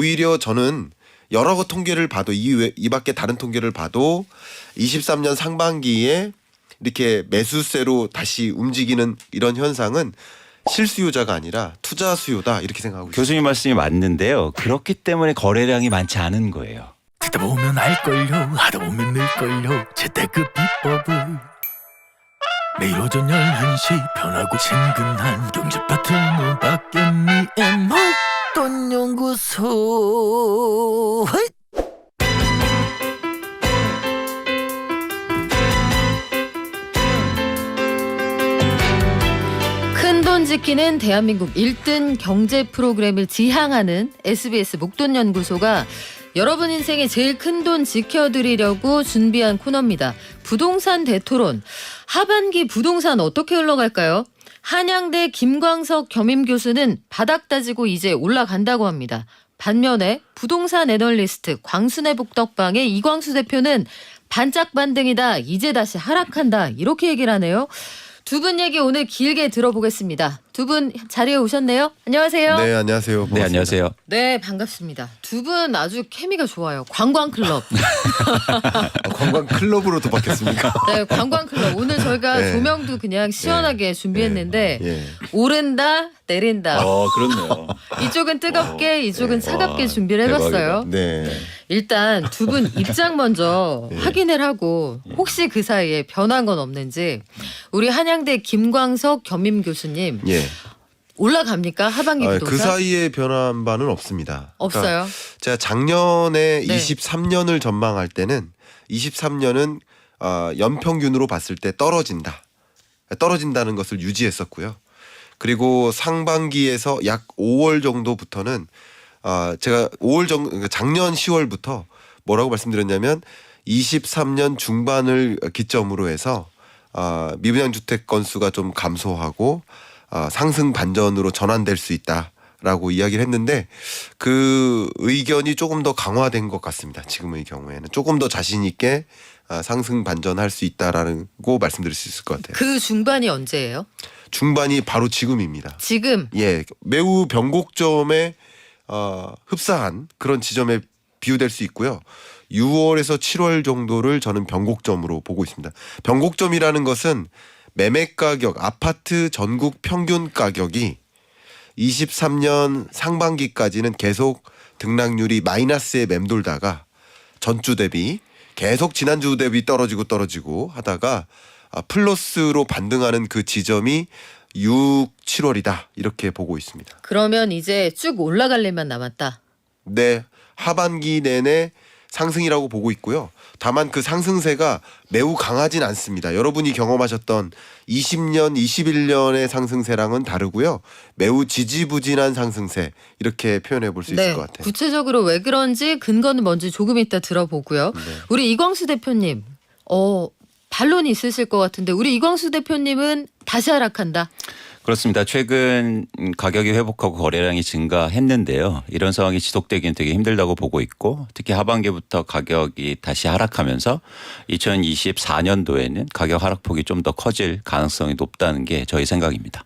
오히려 저는 여러 통계를 봐도 이 밖에 다른 통계를 봐도 23년 상반기에 이렇게 매수세로 다시 움직이는 이런 현상은 실수요자가 아니라 투자 수요다 이렇게 생각하고 있습니다. 교수님 말씀이 맞는데요. 그렇기 때문에 거래량이 많지 않은 거예요. 듣다 보면 알걸요 하다 보면 늘걸요 재테크 비법을 매일 오전 11시 편하고 친근한 경제 파트너 박연미의 목돈 연구소. 큰돈 지키는 대한민국 1등 경제 프로그램을 지향하는 SBS 목돈연구소가 여러분 인생에 제일 큰 돈 지켜드리려고 준비한 코너입니다. 부동산 대토론. 하반기 부동산 어떻게 흘러갈까요? 한양대 김광석 겸임교수는 바닥 다지고 이제 올라간다고 합니다. 반면에 부동산 애널리스트 광순의 복덕방의 이광수 대표는 반짝 반등이다. 이제 다시 하락한다. 이렇게 얘기를 하네요. 두 분 얘기 오늘 길게 들어보겠습니다. 두 분 자리에 오셨네요. 안녕하세요. 네, 안녕하세요. 반갑습니다. 네, 안녕하세요. 네, 반갑습니다. 두 분 아주 케미가 좋아요. 관광클럽. 관광 클럽으로도 바뀌었습니까? 네, 관광클럽. 오늘 저희가 네. 조명도 그냥 시원하게 준비했는데 예. 오른다, 내린다. 그렇네요. 이쪽은 뜨겁게, 이쪽은 차갑게 준비를 대박이다. 해봤어요. 네. 일단 두 분 입장 먼저 확인을 하고 혹시 그 사이에 변한 건 없는지 우리 한양대 김광석 겸임 교수님 예. 올라갑니까? 하반기 부동산? 그 사이에 변한 바는 없습니다. 없어요. 그러니까 제가 작년에 네. 23년을 전망할 때는 23년은 연평균으로 봤을 때 떨어진다는 것을 유지했었고요. 그리고 상반기에서 약 5월 정도부터는 제가 5월 정도 그러니까 작년 10월부터 뭐라고 말씀드렸냐면 23년 중반을 기점으로 해서 미분양 주택 건수가 좀 감소하고 상승 반전으로 전환될 수 있다라고 이야기를 했는데 그 의견이 조금 더 강화된 것 같습니다. 지금의 경우에는 조금 더 자신 있게 상승 반전할 수 있다라고 말씀드릴 수 있을 것 같아요. 그 중반이 언제예요? 중반이 바로 지금입니다. 지금. 예, 매우 변곡점에 흡사한 그런 지점에 비유될 수 있고요. 6월에서 7월 정도를 저는 변곡점으로 보고 있습니다. 변곡점이라는 것은 매매 가격, 아파트 전국 평균 가격이 23년 상반기까지는 계속 등락률이 마이너스에 맴돌다가 전주 대비 계속 지난주 대비 떨어지고 하다가 플러스로 반등하는 그 지점이 6, 7월이다 이렇게 보고 있습니다. 그러면 이제 쭉 올라갈 일만 남았다. 네, 하반기 내내 상승이라고 보고 있고요. 다만 그 상승세가 매우 강하진 않습니다. 여러분이 경험하셨던 20년, 21년의 상승세랑은 다르고요. 매우 지지부진한 상승세 이렇게 표현해 볼 수 있을 것 같아요. 구체적으로 왜 그런지 근거는 뭔지 조금 이따 들어보고요. 우리 이광수 대표님, 반론이 있으실 것 같은데 우리 이광수 대표님은 다시 하락한다. 그렇습니다. 최근 가격이 회복하고 거래량이 증가했는데요. 이런 상황이 지속되기는 되게 힘들다고 보고 있고 특히 하반기부터 가격이 다시 하락하면서 2024년도에는 가격 하락폭이 좀 더 커질 가능성이 높다는 게 저희 생각입니다.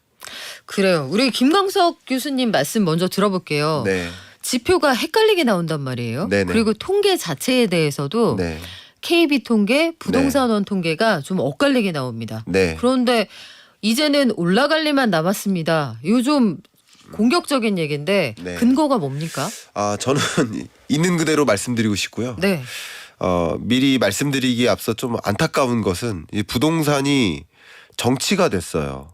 그래요. 우리 김광석 교수님 말씀 먼저 들어볼게요. 네. 지표가 헷갈리게 나온단 말이에요. 네네. 그리고 통계 자체에 대해서도 네. KB 통계, 부동산원 통계가 좀 엇갈리게 나옵니다. 네. 그런데 이제는 올라갈 일만 남았습니다. 이거 좀 공격적인 얘기인데 네. 근거가 뭡니까? 저는 있는 그대로 말씀드리고 싶고요. 네. 미리 말씀드리기에 앞서 좀 안타까운 것은 이 부동산이 정치가 됐어요.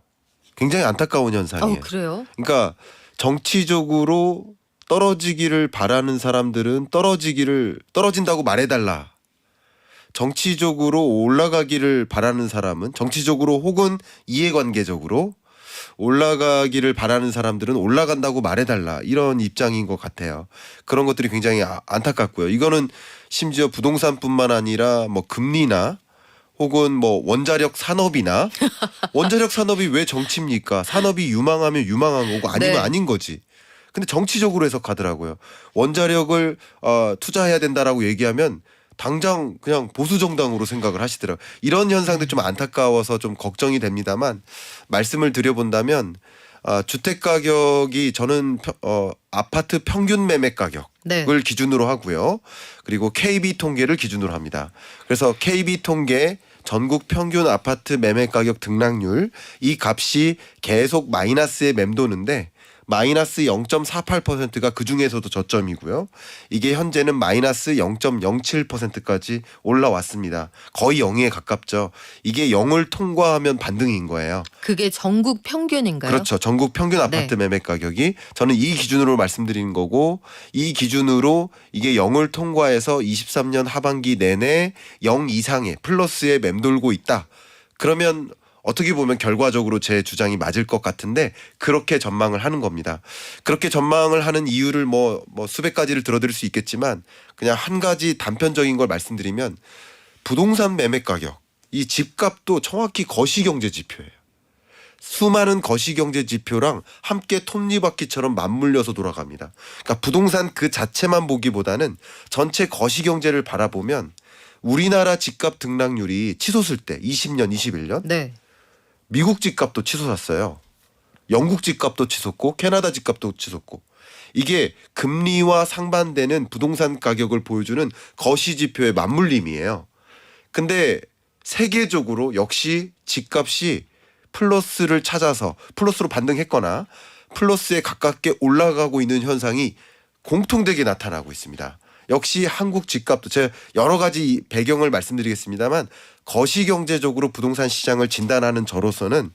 굉장히 안타까운 현상이에요. 그래요? 그러니까 정치적으로 떨어지기를 바라는 사람들은 떨어진다고 말해달라. 정치적으로 올라가기를 바라는 사람은 정치적으로 혹은 이해관계적으로 올라가기를 바라는 사람들은 올라간다고 말해달라 이런 입장인 것 같아요. 그런 것들이 굉장히 안타깝고요. 이거는 심지어 부동산뿐만 아니라 뭐 금리나 혹은 뭐 원자력 산업이나 원자력 산업이 왜 정치입니까? 산업이 유망하면 유망한 거고 아니면 네. 아닌 거지. 근데 정치적으로 해석하더라고요. 원자력을 투자해야 된다라고 얘기하면 당장 그냥 보수 정당으로 생각을 하시더라고요. 이런 현상들 좀 안타까워서 좀 걱정이 됩니다만 말씀을 드려본다면 주택 가격이 저는 아파트 평균 매매 가격을 네. 기준으로 하고요. 그리고 KB 통계를 기준으로 합니다. 그래서 KB 통계 전국 평균 아파트 매매 가격 등락률 이 값이 계속 마이너스에 맴도는데 마이너스 0.48%가 그중에서도 저점이고요. 이게 현재는 마이너스 0.07%까지 올라왔습니다. 거의 0에 가깝죠. 이게 0을 통과하면 반등인 거예요. 그게 전국 평균인가요? 그렇죠. 전국 평균 아파트 매매 가격이 저는 이 기준으로 말씀드리는 거고 이 기준으로 이게 0을 통과해서 23년 하반기 내내 0 이상의 플러스에 맴돌고 있다. 그러면 어떻게 보면 결과적으로 제 주장이 맞을 것 같은데 그렇게 전망을 하는 겁니다. 그렇게 전망을 하는 이유를 뭐 수백 가지를 들어드릴 수 있겠지만 그냥 한 가지 단편적인 걸 말씀드리면 부동산 매매 가격, 이 집값도 정확히 거시경제 지표예요. 수많은 거시경제 지표랑 함께 톱니바퀴처럼 맞물려서 돌아갑니다. 그러니까 부동산 그 자체만 보기보다는 전체 거시경제를 바라보면 우리나라 집값 등락률이 치솟을 때 20년, 21년 네. 미국 집값도 치솟았어요. 영국 집값도 치솟고 캐나다 집값도 치솟고 이게 금리와 상반되는 부동산 가격을 보여주는 거시지표의 맞물림이에요. 근데 세계적으로 역시 집값이 플러스를 찾아서 플러스로 반등했거나 플러스에 가깝게 올라가고 있는 현상이 공통되게 나타나고 있습니다. 역시 한국 집값도 제가 여러 가지 배경을 말씀드리겠습니다만 거시경제적으로 부동산 시장을 진단하는 저로서는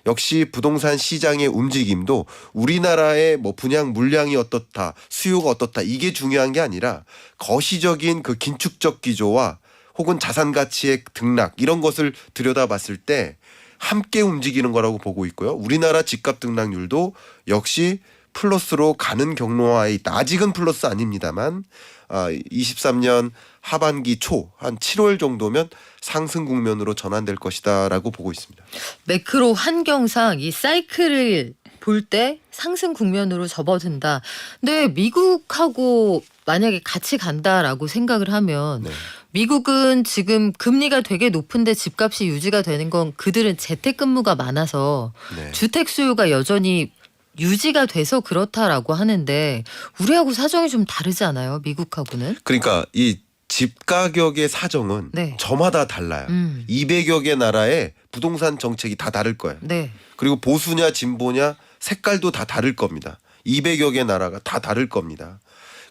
역시 부동산 시장의 움직임도 우리나라의 뭐 분양 물량이 어떻다 수요가 어떻다 이게 중요한 게 아니라 거시적인 그 긴축적 기조와 혹은 자산 가치의 등락 이런 것을 들여다봤을 때 함께 움직이는 거라고 보고 있고요. 우리나라 집값 등락률도 역시 플러스로 가는 경로화에 있다. 아직은 플러스 아닙니다만 23년 하반기 초 한 7월 정도면 상승 국면으로 전환될 것이다라고 보고 있습니다. 매크로 환경상 이 사이클을 볼 때 상승 국면으로 접어든다. 근데 미국하고 만약에 같이 간다라고 생각을 하면 네. 미국은 지금 금리가 되게 높은데 집값이 유지가 되는 건 그들은 재택근무가 많아서 네. 주택 수요가 여전히 유지가 돼서 그렇다라고 하는데 우리하고 사정이 좀 다르지 않아요? 미국하고는? 그러니까 이 집 가격의 사정은 네. 저마다 달라요. 200여 개 나라의 부동산 정책이 다 다를 거예요. 네. 그리고 보수냐 진보냐 색깔도 다 다를 겁니다. 200여 개 나라가 다 다를 겁니다.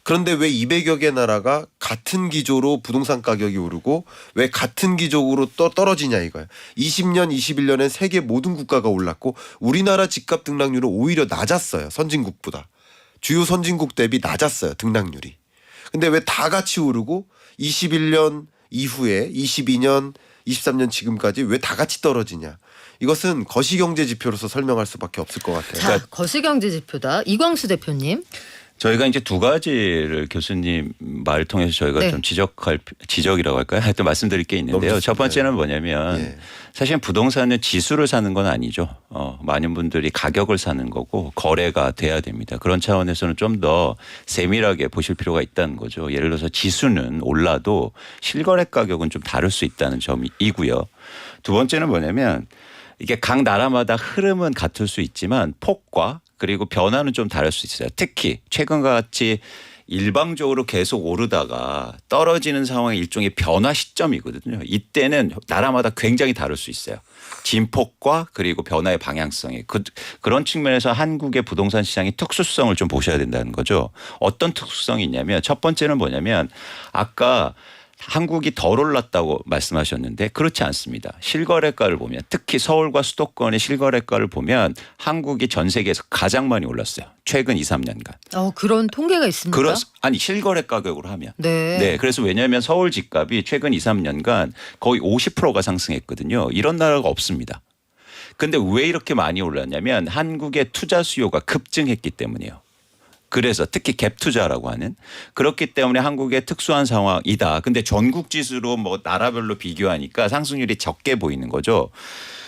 그런데 왜 200여 개 나라가 같은 기조로 부동산 가격이 오르고 왜 같은 기조로 또 떨어지냐 이거예요. 20년, 21년엔 세계 모든 국가가 올랐고 우리나라 집값 등락률은 오히려 낮았어요. 선진국보다. 주요 선진국 대비 낮았어요. 등락률이. 근데 왜 다 같이 오르고 21년 이후에 22년, 23년 지금까지 왜 다 같이 떨어지냐. 이것은 거시경제 지표로서 설명할 수밖에 없을 것 같아요. 자, 거시경제 지표다. 이광수 대표님. 저희가 이제 두 가지를 교수님 말을 통해서 저희가 네. 좀 지적이라고 할까요? 하여튼 말씀드릴 게 있는데요. 너무 첫 좋습니다. 번째는 뭐냐면 예. 사실 부동산은 지수를 사는 건 아니죠. 많은 분들이 가격을 사는 거고 거래가 돼야 됩니다. 그런 차원에서는 좀 더 세밀하게 보실 필요가 있다는 거죠. 예를 들어서 지수는 올라도 실거래 가격은 좀 다를 수 있다는 점이고요. 두 번째는 뭐냐면 이게 각 나라마다 흐름은 같을 수 있지만 폭과 그리고 변화는 좀 다를 수 있어요. 특히 최근과 같이 일방적으로 계속 오르다가 떨어지는 상황의 일종의 변화 시점이거든요. 이때는 나라마다 굉장히 다를 수 있어요. 진폭과 그리고 변화의 방향성이 그런 측면에서 한국의 부동산 시장의 특수성을 좀 보셔야 된다는 거죠. 어떤 특수성이 있냐면 첫 번째는 뭐냐면 아까 한국이 덜 올랐다고 말씀하셨는데 그렇지 않습니다. 실거래가를 보면 특히 서울과 수도권의 실거래가를 보면 한국이 전 세계에서 가장 많이 올랐어요. 최근 2, 3년간. 그런 통계가 있습니까? 아니 실거래 가격으로 하면. 네. 네. 그래서 왜냐하면 서울 집값이 최근 2, 3년간 거의 50%가 상승했거든요. 이런 나라가 없습니다. 그런데 왜 이렇게 많이 올랐냐면 한국의 투자 수요가 급증했기 때문이에요. 그래서 특히 갭 투자라고 하는 그렇기 때문에 한국의 특수한 상황이다. 근데 전국 지수로 뭐 나라별로 비교하니까 상승률이 적게 보이는 거죠.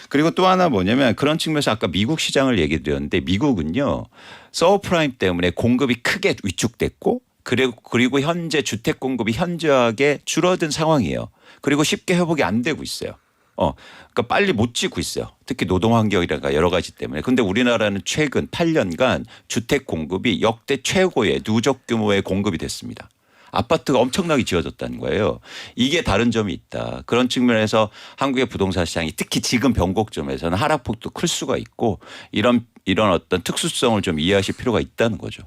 그리고 또 하나 뭐냐면 그런 측면에서 아까 미국 시장을 얘기 드렸는데 미국은요. 서브프라임 때문에 공급이 크게 위축됐고 그리고 현재 주택 공급이 현저하게 줄어든 상황이에요. 그리고 쉽게 회복이 안 되고 있어요. 그러니까 빨리 못 짓고 있어요. 특히 노동 환경이라든가 여러 가지 때문에. 근데 우리나라는 최근 8년간 주택 공급이 역대 최고의 누적 규모의 공급이 됐습니다. 아파트가 엄청나게 지어졌다는 거예요. 이게 다른 점이 있다. 그런 측면에서 한국의 부동산 시장이 특히 지금 변곡점에서는 하락폭도 클 수가 있고 이런 어떤 특수성을 좀 이해하실 필요가 있다는 거죠.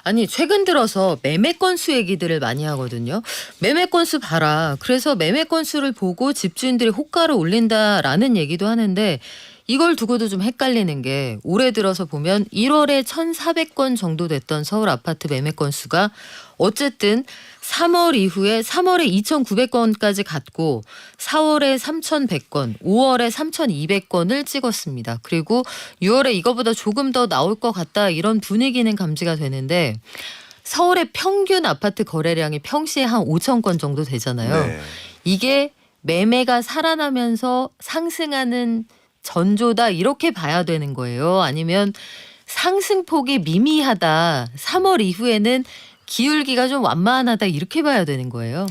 아니 최근 들어서 매매 건수 얘기들을 많이 하거든요. 매매 건수 봐라. 그래서 매매 건수를 보고 집주인들이 호가를 올린다라는 얘기도 하는데 이걸 두고도 좀 헷갈리는 게 올해 들어서 보면 1월에 1,400건 정도 됐던 서울 아파트 매매 건수가 어쨌든 3월 이후에 3월에 2,900건까지 갔고 4월에 3,100건, 5월에 3,200건을 찍었습니다. 그리고 6월에 이거보다 조금 더 나올 것 같다 이런 분위기는 감지가 되는데 서울의 평균 아파트 거래량이 평시에 한 5,000건 정도 되잖아요. 네. 이게 매매가 살아나면서 상승하는 전조다 이렇게 봐야 되는 거예요. 아니면 상승폭이 미미하다. 3월 이후에는 기울기가 좀 완만하다 이렇게 봐야 되는 거예요.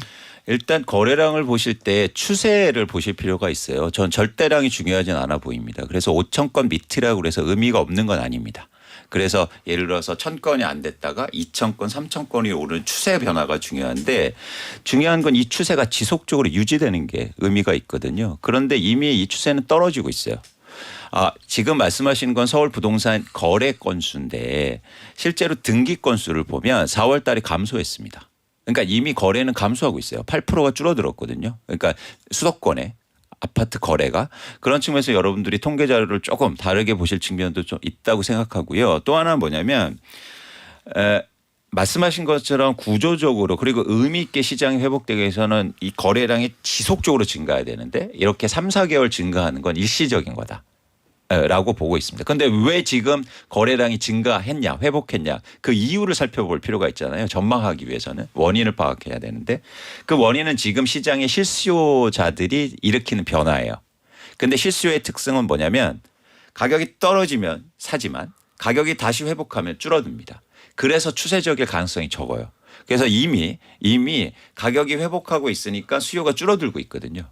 일단 거래량을 보실 때 추세를 보실 필요가 있어요. 전 절대량이 중요하진 않아 보입니다. 그래서 5,000건 밑이라고 그래서 의미가 없는 건 아닙니다. 그래서 예를 들어서 1,000건이 안 됐다가 2,000건, 3,000건이 오른 추세 변화가 중요한데 중요한 건 이 추세가 지속적으로 유지되는 게 의미가 있거든요. 그런데 이미 이 추세는 떨어지고 있어요. 지금 말씀하시는 건 서울 부동산 거래 건수인데 실제로 등기 건수를 보면 4월 달에 감소했습니다. 그러니까 이미 거래는 감소하고 있어요. 8%가 줄어들었거든요. 그러니까 수도권에 아파트 거래가 그런 측면에서 여러분들이 통계 자료를 조금 다르게 보실 측면도 좀 있다고 생각하고요. 또 하나는 뭐냐면 말씀하신 것처럼 구조적으로 그리고 의미 있게 시장이 회복되기 위해서는 이 거래량이 지속적으로 증가해야 되는데 이렇게 3, 4개월 증가하는 건 일시적인 거다. 라고 보고 있습니다. 그런데 왜 지금 거래량이 증가했냐 회복했냐 그 이유를 살펴볼 필요가 있잖아요. 전망하기 위해서는 원인을 파악해야 되는데 그 원인은 지금 시장의 실수요자들이 일으키는 변화예요. 그런데 실수요의 특성은 뭐냐면 가격이 떨어지면 사지만 가격이 다시 회복하면 줄어듭니다. 그래서 추세적일 가능성이 적어요. 그래서 이미 가격이 회복하고 있으니까 수요가 줄어들고 있거든요.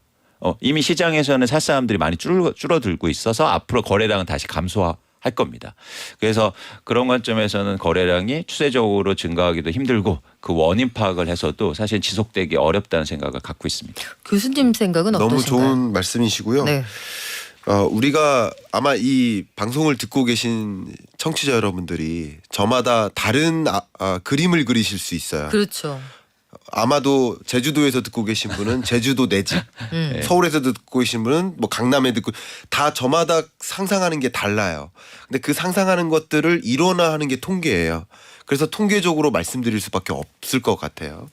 이미 시장에서는 살 사람들이 많이 줄어들고 있어서 앞으로 거래량은 다시 감소할 겁니다. 그래서 그런 관점에서는 거래량이 추세적으로 증가하기도 힘들고 그 원인 파악을 해서도 사실 지속되기 어렵다는 생각을 갖고 있습니다. 교수님 생각은 너무 어떠신가요? 좋은 말씀이시고요. 네. 우리가 아마 이 방송을 듣고 계신 청취자 여러분들이 저마다 다른 그림을 그리실 수 있어요. 그렇죠. 아마도 제주도에서 듣고 계신 분은 제주도 내 집, 서울에서 듣고 계신 분은 뭐 강남에 듣고 다 저마다 상상하는 게 달라요. 근데 그 상상하는 것들을 일원화하는 게 통계예요. 그래서 통계적으로 말씀드릴 수밖에 없을 것 같아요.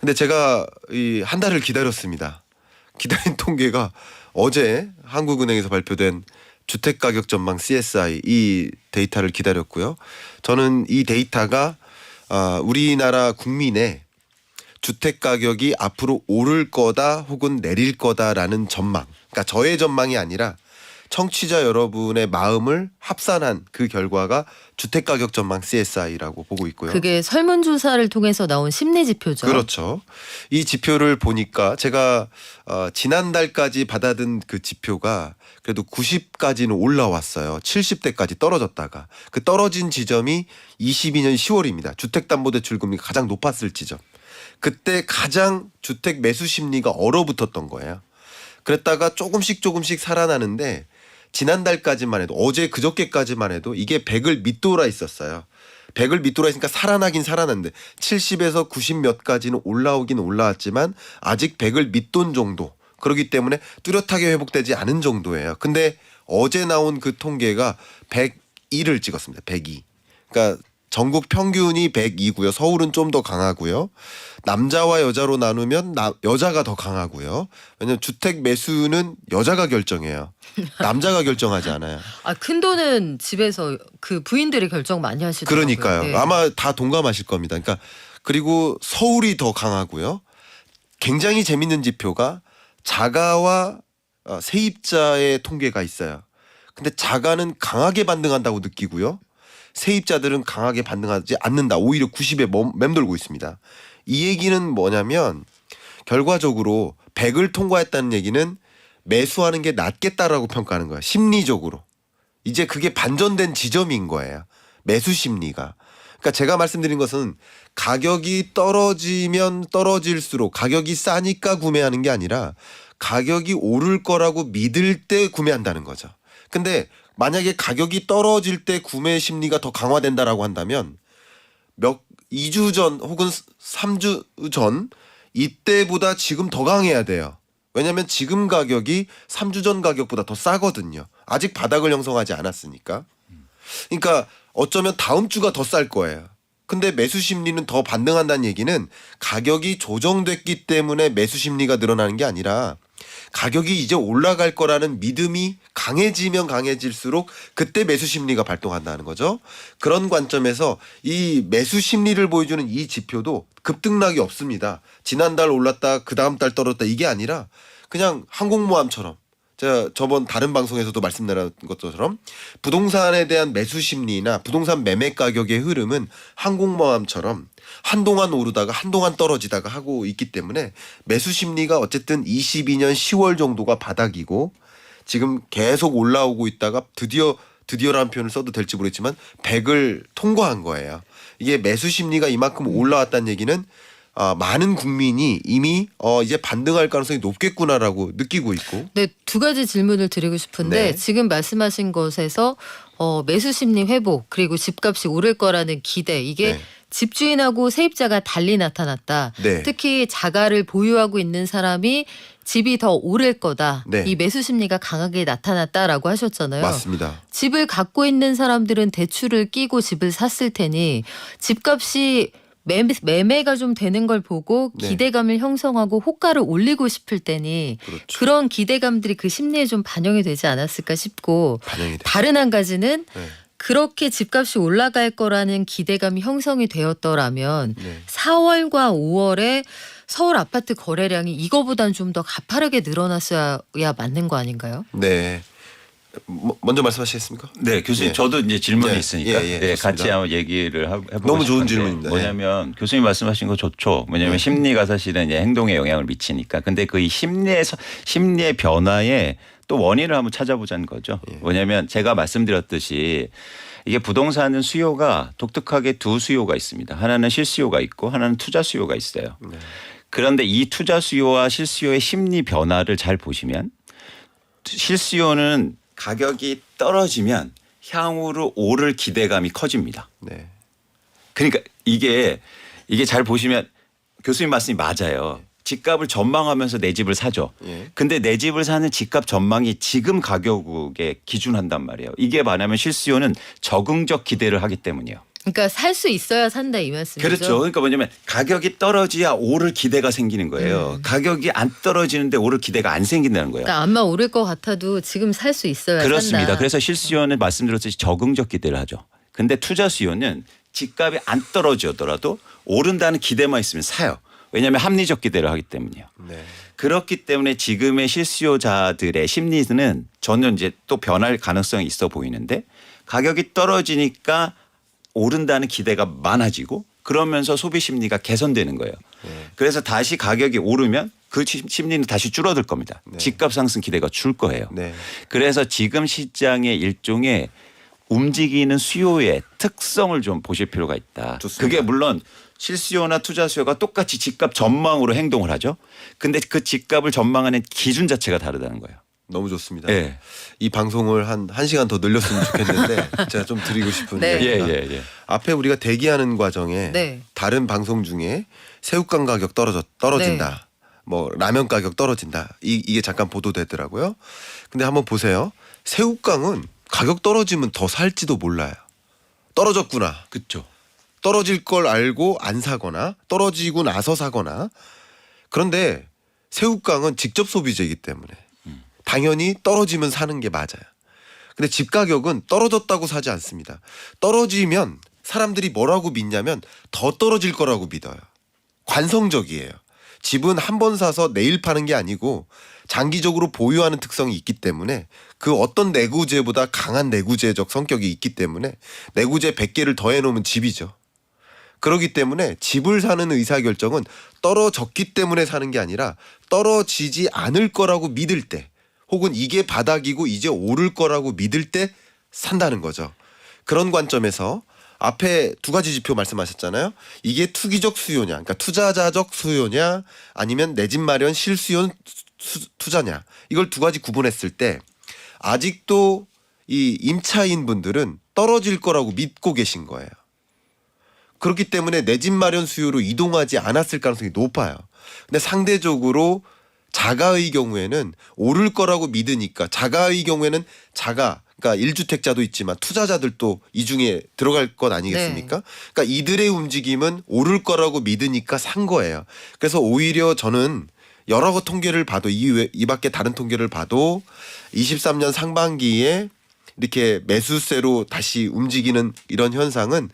근데 제가 이 한 달을 기다렸습니다. 기다린 통계가 어제 한국은행에서 발표된 주택가격 전망 CSI 이 데이터를 기다렸고요. 저는 이 데이터가 우리나라 국민의 주택 가격이 앞으로 오를 거다 혹은 내릴 거다라는 전망. 그러니까 저의 전망이 아니라 청취자 여러분의 마음을 합산한 그 결과가 주택가격 전망 CSI라고 보고 있고요. 그게 설문조사를 통해서 나온 심리 지표죠. 그렇죠. 이 지표를 보니까 제가 지난달까지 받아든 그 지표가 그래도 90까지는 올라왔어요. 70대까지 떨어졌다가 그 떨어진 지점이 22년 10월입니다. 주택담보대출금리가 가장 높았을 지점. 그때 가장 주택 매수 심리가 얼어붙었던 거예요. 그랬다가 조금씩 살아나는데 지난달까지만 해도 어제 그저께까지만 해도 이게 100을 밑돌아 있었어요. 100을 밑돌아 있으니까 살아나긴 살아났는데 70에서 90 몇까지는 올라오긴 올라왔지만 아직 100을 밑돈 정도. 그렇기 때문에 뚜렷하게 회복되지 않은 정도예요. 근데 어제 나온 그 통계가 102를 찍었습니다. 102. 그러니까 전국 평균이 102고요. 서울은 좀 더 강하고요. 남자와 여자로 나누면 여자가 더 강하고요. 왜냐하면 주택 매수는 여자가 결정해요. 남자가 결정하지 않아요. 큰 돈은 집에서 그 부인들이 결정 많이 하시더라고요. 그러니까요. 네. 아마 다 동감하실 겁니다. 그러니까 그리고 서울이 더 강하고요. 굉장히 재밌는 지표가 자가와 세입자의 통계가 있어요. 근데 자가는 강하게 반등한다고 느끼고요. 세입자들은 강하게 반등하지 않는다. 오히려 90에 맴돌고 있습니다. 이 얘기는 뭐냐면 결과적으로 100을 통과했다는 얘기는 매수하는 게 낫겠다라고 평가하는 거야. 심리적으로. 이제 그게 반전된 지점인 거예요. 매수 심리가. 그러니까 제가 말씀드린 것은 가격이 떨어지면 떨어질수록 가격이 싸니까 구매하는 게 아니라 가격이 오를 거라고 믿을 때 구매한다는 거죠. 근데 만약에 가격이 떨어질 때 구매 심리가 더 강화된다라고 한다면 2주 전 혹은 3주 전 이때보다 지금 더 강해야 돼요. 왜냐하면 지금 가격이 3주 전 가격보다 더 싸거든요. 아직 바닥을 형성하지 않았으니까. 그러니까 어쩌면 다음 주가 더 쌀 거예요. 근데 매수 심리는 더 반등한다는 얘기는 가격이 조정됐기 때문에 매수 심리가 늘어나는 게 아니라 가격이 이제 올라갈 거라는 믿음이 강해지면 강해질수록 그때 매수 심리가 발동한다는 거죠. 그런 관점에서 이 매수 심리를 보여주는 이 지표도 급등락이 없습니다. 지난달 올랐다 그 다음 달 떨어졌다 이게 아니라 그냥 항공모함처럼 제가 저번 다른 방송에서도 말씀드린 것처럼 부동산에 대한 매수 심리나 부동산 매매 가격의 흐름은 항공모함처럼 한동안 오르다가 한동안 떨어지다가 하고 있기 때문에 매수 심리가 어쨌든 22년 10월 정도가 바닥이고 지금 계속 올라오고 있다가 드디어라는 표현을 써도 될지 모르겠지만 100을 통과한 거예요. 이게 매수 심리가 이만큼 올라왔다는 얘기는 많은 국민이 이미 이제 반등할 가능성이 높겠구나라고 느끼고 있고. 네, 두 가지 질문을 드리고 싶은데 네. 지금 말씀하신 것에서 매수 심리 회복 그리고 집값이 오를 거라는 기대 이게 네. 집주인하고 세입자가 달리 나타났다. 네. 특히 자가를 보유하고 있는 사람이 집이 더 오를 거다. 네. 이 매수 심리가 강하게 나타났다라고 하셨잖아요. 맞습니다. 집을 갖고 있는 사람들은 대출을 끼고 집을 샀을 테니 집값이 매매가 좀 되는 걸 보고 네. 기대감을 형성하고 호가를 올리고 싶을 때니 그렇죠. 그런 기대감들이 그 심리에 좀 반영이 되지 않았을까 싶고 반영이 돼. 다른 한 가지는 네. 그렇게 집값이 올라갈 거라는 기대감이 형성이 되었더라면 네. 4월과 5월에 서울 아파트 거래량이 이거보다는 좀 더 가파르게 늘어났어야 맞는 거 아닌가요? 네. 먼저 말씀하시겠습니까? 네, 교수님 예. 저도 이제 질문이 예, 있으니까 예, 예, 예, 좋습니다. 같이 한번 얘기를 해보고 너무 좋은 싶은데 질문입니다. 뭐냐면 교수님 말씀하신 거 좋죠. 왜냐하면 네. 심리가 사실은 이제 행동에 영향을 미치니까. 근데 그 이 심리의 변화에 또 원인을 한번 찾아보자는 거죠. 예. 뭐냐면 제가 말씀드렸듯이 이게 부동산은 수요가 독특하게 두 수요가 있습니다. 하나는 실수요가 있고 하나는 투자 수요가 있어요. 네. 그런데 이 투자 수요와 실수요의 심리 변화를 잘 보시면 실수요는 가격이 떨어지면 향후로 오를 기대감이 커집니다. 네. 그러니까 이게 잘 보시면 교수님 말씀이 맞아요. 집값을 전망하면서 내 집을 사죠. 예. 근데 내 집을 사는 집값 전망이 지금 가격에 기준한단 말이에요. 이게 뭐냐면 실수요는 적응적 기대를 하기 때문이에요. 그러니까 살 수 있어야 산다 이 말씀이죠. 그렇죠. 그러니까 뭐냐면 가격이 떨어져야 오를 기대가 생기는 거예요. 가격이 안 떨어지는데 오를 기대가 안 생긴다는 거예요. 그러니까 아마 오를 것 같아도 지금 살 수 있어야 그렇습니다. 산다. 그래서 실수요는 말씀드렸듯이 적응적 기대를 하죠. 근데 투자 수요는 집값이 안 떨어지더라도 오른다는 기대만 있으면 사요. 왜냐하면 합리적 기대를 하기 때문이에요. 네. 그렇기 때문에 지금의 실수요자들의 심리는 저는 이제 또 변할 가능성이 있어 보이는데 가격이 떨어지니까 오른다는 기대가 많아지고 그러면서 소비 심리가 개선되는 거예요. 네. 그래서 다시 가격이 오르면 그 심리는 다시 줄어들 겁니다. 네. 집값 상승 기대가 줄 거예요. 네. 그래서 지금 시장의 일종의 움직이는 수요의 특성을 좀 보실 필요가 있다. 좋습니다. 그게 물론 실수요나 투자 수요가 똑같이 집값 전망으로 행동을 하죠. 근데 그 집값을 전망하는 기준 자체가 다르다는 거예요. 너무 좋습니다. 예. 이 방송을 한 1시간 더 늘렸으면 좋겠는데 제가 좀 드리고 싶은 네. 이야기가 예. 앞에 우리가 대기하는 과정에 네. 다른 방송 중에 새우깡 가격 떨어진다. 뭐 라면 가격 떨어진다. 이게 잠깐 보도되더라고요. 근데 한번 보세요. 새우깡은 가격 떨어지면 더 살지도 몰라요. 떨어졌구나. 그렇죠. 떨어질 걸 알고 안 사거나 떨어지고 나서 사거나. 그런데 새우깡은 직접 소비재이기 때문에 당연히 떨어지면 사는 게 맞아요. 근데 집 가격은 떨어졌다고 사지 않습니다. 떨어지면 사람들이 뭐라고 믿냐면 더 떨어질 거라고 믿어요. 관성적이에요. 집은 한 번 사서 내일 파는 게 아니고 장기적으로 보유하는 특성이 있기 때문에 그 어떤 내구재보다 강한 내구재적 성격이 있기 때문에 내구재 100개를 더해놓으면 집이죠. 그렇기 때문에 집을 사는 의사결정은 떨어졌기 때문에 사는 게 아니라 떨어지지 않을 거라고 믿을 때 혹은 이게 바닥이고 이제 오를 거라고 믿을 때 산다는 거죠. 그런 관점에서 앞에 두 가지 지표 말씀하셨잖아요. 이게 투기적 수요냐, 그러니까 투자자적 수요냐, 아니면 내 집 마련 실수요 투자냐, 이걸 두 가지 구분했을 때 아직도 이 임차인 분들은 떨어질 거라고 믿고 계신 거예요. 그렇기 때문에 내 집 마련 수요로 이동하지 않았을 가능성이 높아요. 근데 상대적으로 자가의 경우에는 오를 거라고 믿으니까, 자가의 경우에는 그러니까 1주택자도 있지만 투자자들도 이 중에 들어갈 것 아니겠습니까? 그러니까 이들의 움직임은 오를 거라고 믿으니까 산 거예요. 그래서 오히려 저는 여러 통계를 봐도 이 밖에 다른 통계를 봐도 23년 상반기에 이렇게 매수세로 다시 움직이는 이런 현상은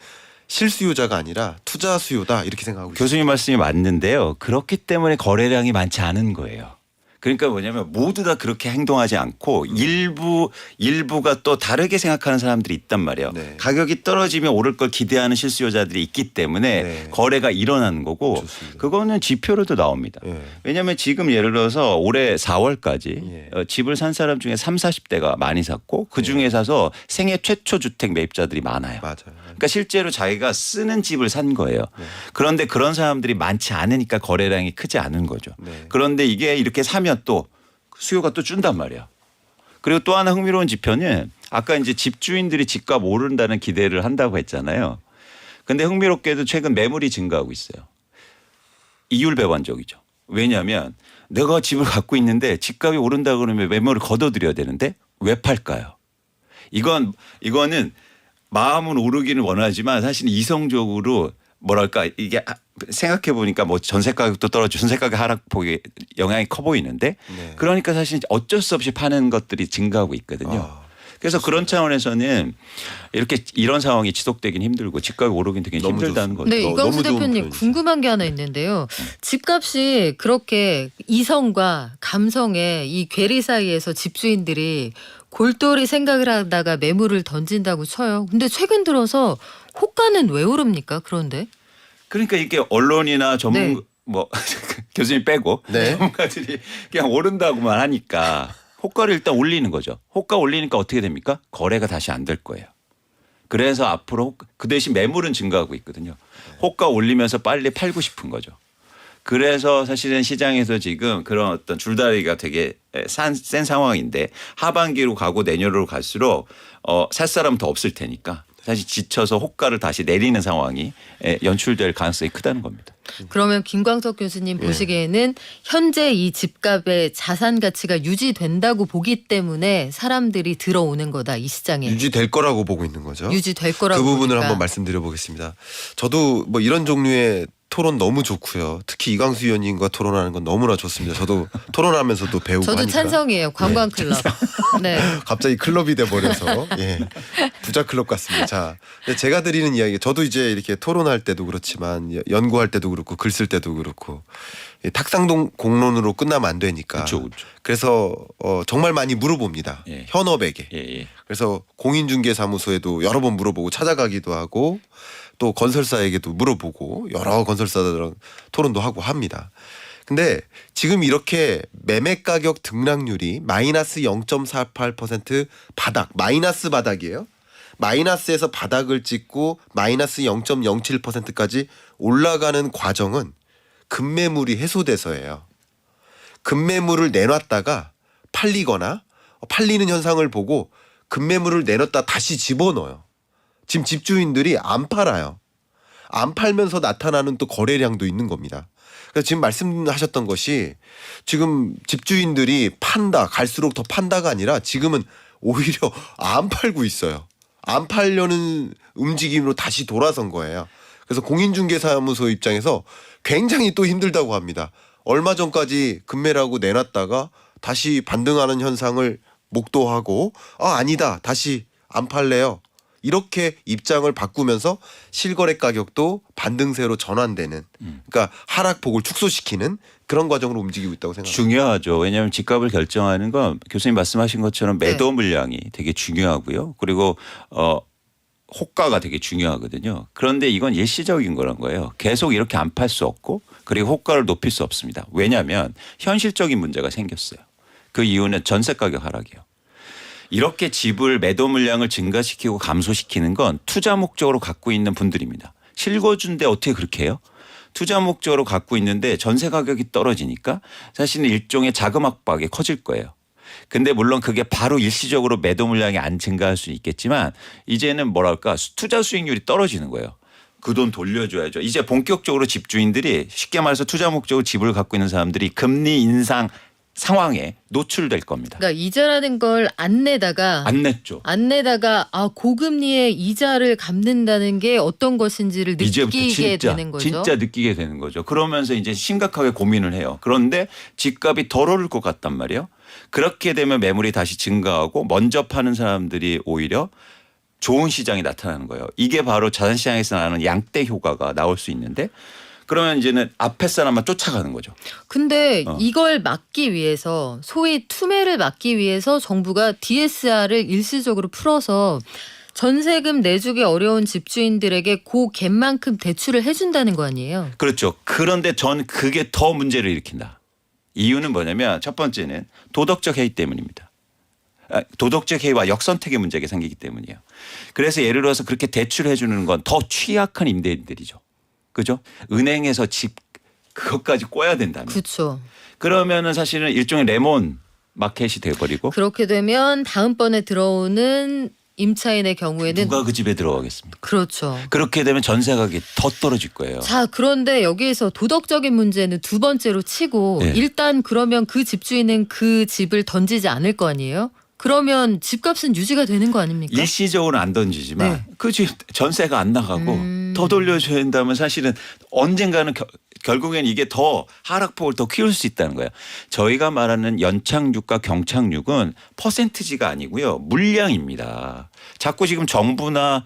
실수요자가 아니라 투자 수요다, 이렇게 생각하고 있습니다. 교수님 말씀이 맞는데요. 그렇기 때문에 거래량이 많지 않은 거예요. 그러니까 뭐냐면 모두 다 그렇게 행동하지 않고 일부가 또 다르게 생각하는 사람들이 있단 말이에요. 네. 가격이 떨어지면 오를 걸 기대하는 실수요자들이 있기 때문에 네. 거래가 일어나는 거고, 좋습니다. 그거는 지표로도 나옵니다. 예. 왜냐하면 지금 예를 들어서 올해 4월까지 예. 집을 산 사람 중에 30, 40대가 많이 샀고 그중에 사서 생애 최초 주택 매입자들이 많아요. 맞아요. 그러니까 실제로 자기가 쓰는 집을 산 거예요. 그런데 그런 사람들이 많지 않으니까 거래량이 크지 않은 거죠. 네. 그런데 이게 이렇게 사면 또 수요가 또 준단 말이에요. 그리고 또 하나 흥미로운 지표는 아까 이제 집주인들이 집값 오른다는 기대를 한다고 했잖아요. 근데 흥미롭게도 최근 매물이 증가하고 있어요. 이율배반적이죠. 왜냐하면 내가 집을 갖고 있는데 집값이 오른다 그러면 매물을 걷어들여야 되는데 왜 팔까요? 이거는 마음은 오르기는 원하지만 사실 이성적으로 뭐랄까 이게 생각해 보니까 뭐 전세 가격도 떨어지고 전세 가격 하락폭이 영향이 커 보이는데 네. 그러니까 사실 어쩔 수 없이 파는 것들이 증가하고 있거든요. 그래서 그런 차원에서는 이런 상황이 지속되긴 힘들고 집값이 오르긴 되게 너무 힘들다는 거죠. 네, 너무 이광수 좋은 대표님 표현이죠. 궁금한 게 하나 있는데요. 집값이 그렇게 이성과 감성의 이 괴리 사이에서 집주인들이 골똘히 생각을 하다가 매물을 던진다고 쳐요. 근데 최근 들어서 호가는 왜 오릅니까? 그런데 그러니까 이게 언론이나 전문 네. 뭐 교수님 빼고 네. 전문가들이 그냥 오른다고만 하니까 호가를 일단 올리는 거죠. 호가 올리니까 어떻게 됩니까? 거래가 다시 안 될 거예요. 그래서 앞으로 그 대신 매물은 증가하고 있거든요. 호가 올리면서 빨리 팔고 싶은 거죠. 그래서 사실은 시장에서 지금 그런 어떤 줄다리기가 되게 센 상황인데 하반기로 가고 내년으로 갈수록 살 사람은 더 없을 테니까 사실 지쳐서 호가를 다시 내리는 상황이 연출될 가능성이 크다는 겁니다. 그러면 김광석 교수님 예. 보시기에는 현재 이 집값의 자산 가치가 유지된다고 보기 때문에 사람들이 들어오는 거다, 이 시장에. 유지될 거라고 보고 있는 거죠. 유지될 거라고 그 부분을 보니까. 한번 말씀드려 보겠습니다. 저도 뭐 이런 종류의 토론 너무 좋고요. 특히 이광수 의원님과 토론하는 건 너무나 좋습니다. 저도 토론하면서도 배우고 저도 하니까. 찬성이에요. 관광클럽. 네. 갑자기 클럽이 돼 버려서 예. 부자 클럽 같습니다. 자, 근데 제가 드리는 이야기, 저도 이제 이렇게 토론할 때도 그렇지만 연구할 때도 그렇고 글 쓸 때도 그렇고 탁상동 공론으로 끝나면 안 되니까. 그렇죠. 그래서 정말 많이 물어봅니다. 예. 현업에게. 예. 그래서 공인중개사무소에도 여러 번 물어보고 찾아가기도 하고 또 건설사에게도 물어보고 여러 건설사들랑 토론도 하고 합니다. 근데 지금 이렇게 매매 가격 등락률이 마이너스 0.48% 바닥, 마이너스 바닥이에요. 마이너스에서 바닥을 찍고 마이너스 0.07%까지 올라가는 과정은 급매물이 해소돼서예요. 급매물을 내놨다가 팔리거나 팔리는 현상을 보고 급매물을 내놨다 다시 집어넣어요. 지금 집주인들이 안 팔아요. 안 팔면서 나타나는 또 거래량도 있는 겁니다. 그래서 지금 말씀하셨던 것이 지금 집주인들이 판다, 갈수록 더 판다가 아니라 지금은 오히려 안 팔고 있어요. 안 팔려는 움직임으로 다시 돌아선 거예요. 그래서 공인중개사무소 입장에서 굉장히 또 힘들다고 합니다. 얼마 전까지 급매라고 내놨다가 다시 반등하는 현상을 목도하고 아니다, 다시 안 팔래요. 이렇게 입장을 바꾸면서 실거래 가격도 반등세로 전환되는, 그러니까 하락폭을 축소시키는 그런 과정으로 움직이고 있다고 생각합니다. 중요하죠. 왜냐하면 집값을 결정하는 건 교수님 말씀하신 것처럼 매도 물량이 되게 중요하고요. 그리고 호가가 되게 중요하거든요. 그런데 이건 일시적인 거란 거예요. 계속 이렇게 안 팔 수 없고 그리고 호가를 높일 수 없습니다. 왜냐하면 현실적인 문제가 생겼어요. 그 이유는 전세 가격 하락이에요. 이렇게 집을 매도 물량을 증가시키고 감소시키는 건 투자 목적으로 갖고 있는 분들입니다. 실거주인데 어떻게 그렇게 해요? 투자 목적으로 갖고 있는데 전세 가격이 떨어지니까 사실은 일종의 자금 압박이 커질 거예요. 근데 물론 그게 바로 일시적으로 매도 물량이 안 증가할 수 있겠지만 이제는 뭐랄까 투자 수익률이 떨어지는 거예요. 그 돈 돌려줘야죠. 이제 본격적으로 집주인들이 쉽게 말해서 투자 목적으로 집을 갖고 있는 사람들이 금리 인상 상황에 노출될 겁니다. 그러니까 이자라는 걸 안 내다가 안 냈죠. 고금리의 이자를 갚는다는 게 어떤 것인지를 이제부터 느끼게 진짜, 되는 거죠. 진짜 느끼게 되는 거죠. 그러면서 이제 심각하게 고민을 해요. 그런데 집값이 덜 오를 것 같단 말이에요. 그렇게 되면 매물이 다시 증가하고 먼저 파는 사람들이 오히려 좋은 시장이 나타나는 거예요. 이게 바로 자산시장에서 나는 양대 효과가 나올 수 있는데 그러면 이제는 앞에 사람만 쫓아가는 거죠. 근데 이걸 막기 위해서 소위 투매를 막기 위해서 정부가 DSR을 일시적으로 풀어서 전세금 내주기 어려운 집주인들에게 고갭만큼 대출을 해준다는 거 아니에요? 그렇죠. 그런데 전 그게 더 문제를 일으킨다. 이유는 뭐냐면 첫 번째는 도덕적 해이 때문입니다. 도덕적 해이와 역선택의 문제가 생기기 때문이에요. 그래서 예를 들어서 그렇게 대출해 주는 건 더 취약한 임대인들이죠. 그죠? 은행에서 집 그것까지 꿔야 된다면. 그렇죠. 그러면은 사실은 일종의 레몬 마켓이 돼버리고 그렇게 되면 다음번에 들어오는 임차인의 경우에는 누가 그 집에 들어가겠습니까? 그렇죠. 그렇게 되면 전세 가격이 더 떨어질 거예요. 자, 그런데 여기에서 도덕적인 문제는 두 번째로 치고 네. 일단 그러면 그 집주인은 그 집을 던지지 않을 거 아니에요? 그러면 집값은 유지가 되는 거 아닙니까? 일시적으로는 안 던지지만 네. 그 집 전세가 안 나가고 더 돌려줘야 된다면 사실은 언젠가는 결국엔 이게 더 하락폭을 더 키울 수 있다는 거예요. 저희가 말하는 연착륙과 경착륙은 퍼센티지가 아니고요. 물량입니다. 자꾸 지금 정부나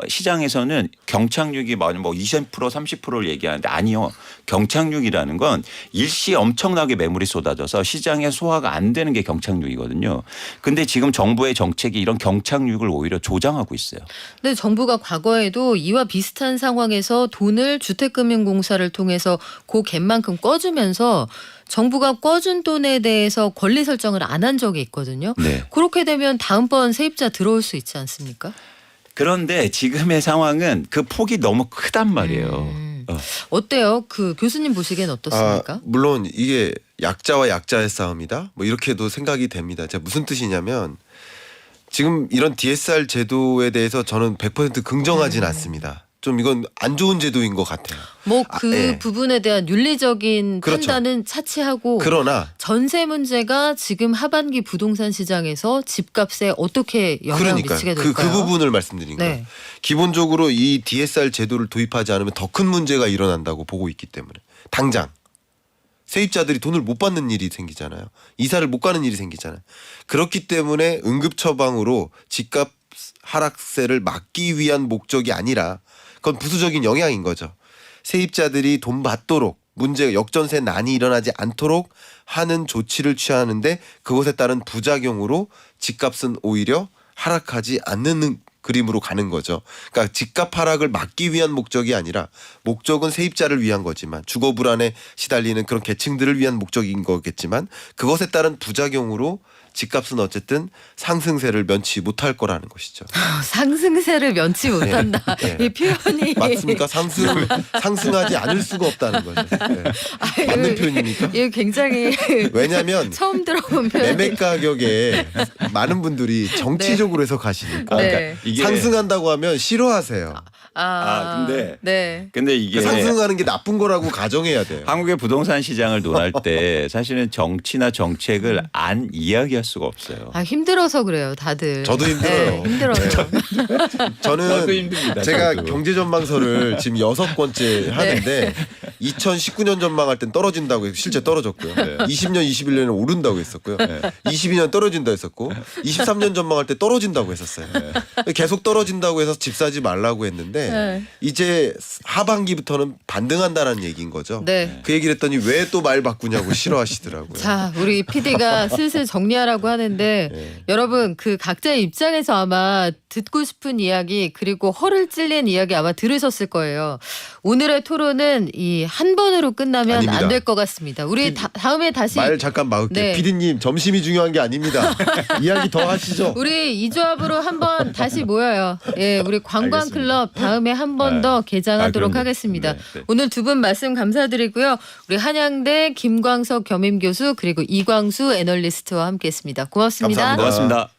시장에서는 경착륙이 뭐 20% 30%를 얘기하는데 아니요. 경착륙이라는 건 일시에 엄청나게 매물이 쏟아져서 시장에 소화가 안 되는 게 경착륙이거든요. 근데 지금 정부의 정책이 이런 경착륙을 오히려 조장하고 있어요. 근데 정부가 과거에도 이와 비슷한 상황에서 돈을 주택금융공사를 통해서 고갭만큼 꿔주면서 정부가 꿔준 돈에 대해서 권리 설정을 안 한 적이 있거든요. 네. 그렇게 되면 다음번 세입자 들어올 수 있지 않습니까? 그런데 지금의 상황은 그 폭이 너무 크단 말이에요. 어때요? 그 교수님 보시기엔 어떻습니까? 물론 이게 약자와 약자의 싸움이다. 뭐 이렇게도 생각이 됩니다. 제가 무슨 뜻이냐면 지금 이런 DSR 제도에 대해서 저는 100% 긍정하진 않습니다. 좀 이건 안 좋은 제도인 것 같아요. 뭐 그 예. 부분에 대한 윤리적인 그렇죠. 판단은 차치하고 그러나 전세 문제가 지금 하반기 부동산 시장에서 집값에 어떻게 영향을 그러니까 미치게 그 될까요? 부분을 말씀드린 거예요. 네. 기본적으로 이 DSR 제도를 도입하지 않으면 더 큰 문제가 일어난다고 보고 있기 때문에 당장 세입자들이 돈을 못 받는 일이 생기잖아요. 이사를 못 가는 일이 생기잖아요. 그렇기 때문에 응급 처방으로 집값 하락세를 막기 위한 목적이 아니라 그건 부수적인 영향인 거죠. 세입자들이 돈 받도록 문제 역전세 난이 일어나지 않도록 하는 조치를 취하는데 그것에 따른 부작용으로 집값은 오히려 하락하지 않는 그림으로 가는 거죠. 그러니까 집값 하락을 막기 위한 목적이 아니라 목적은 세입자를 위한 거지만 주거 불안에 시달리는 그런 계층들을 위한 목적인 거겠지만 그것에 따른 부작용으로 집값은 어쨌든 상승세를 면치 못할 거라는 것이죠. 상승세를 면치 못한다. 네. 이 표현이 맞습니까? 상승하지 않을 수가 없다는 거죠. 네. 아유, 맞는 표현입니까? 이게 굉장히 왜냐하면 처음 들어본 표현. 매매 가격에 많은 분들이 정치적으로 해석하시니까 네. 그러니까 이게 상승한다고 하면 싫어하세요. 근데 네. 이게 상승하는 게 나쁜 거라고 가정해야 돼요. 한국의 부동산 시장을 논할 때 사실은 정치나 정책을 안 이야기할 수가 없어요. 힘들어서 그래요, 다들. 저도 힘들어요. 네, 힘들어요. 저는 힘듭니다. 제가 저도. 경제 전망서를 지금 6번째 하는데 2019년 전망할 땐 떨어진다고 해서 실제 떨어졌고요. 20년, 21년에 오른다고 했었고요. 22년 떨어진다 했었고 23년 전망할 때 떨어진다고 했었어요. 계속 떨어진다고 해서 집 사지 말라고 했는데 네. 이제 하반기부터는 반등한다는 얘기인 거죠. 네. 그 얘기를 했더니 왜 또 말 바꾸냐고 싫어하시더라고요. 자, 우리 PD가 슬슬 정리하라고 하는데 네. 여러분 그 각자의 입장에서 아마 듣고 싶은 이야기 그리고 허를 찔린 이야기 아마 들으셨을 거예요. 오늘의 토론은 이 한 번으로 끝나면 아닙니다. 안 될 것 같습니다. 우리 다음에 다시 말 잠깐 막을게요. 네. PD님 점심이 중요한 게 아닙니다. 이야기 더 하시죠. 우리 이 조합으로 한번 다시 모여요. 예, 우리 관광클럽 다음에 한 번 더 개장하도록 그럼요. 하겠습니다. 네, 네. 오늘 두 분 말씀 감사드리고요. 우리 한양대 김광석 겸임교수 그리고 이광수 애널리스트와 함께했습니다. 고맙습니다. 감사합니다. 고맙습니다.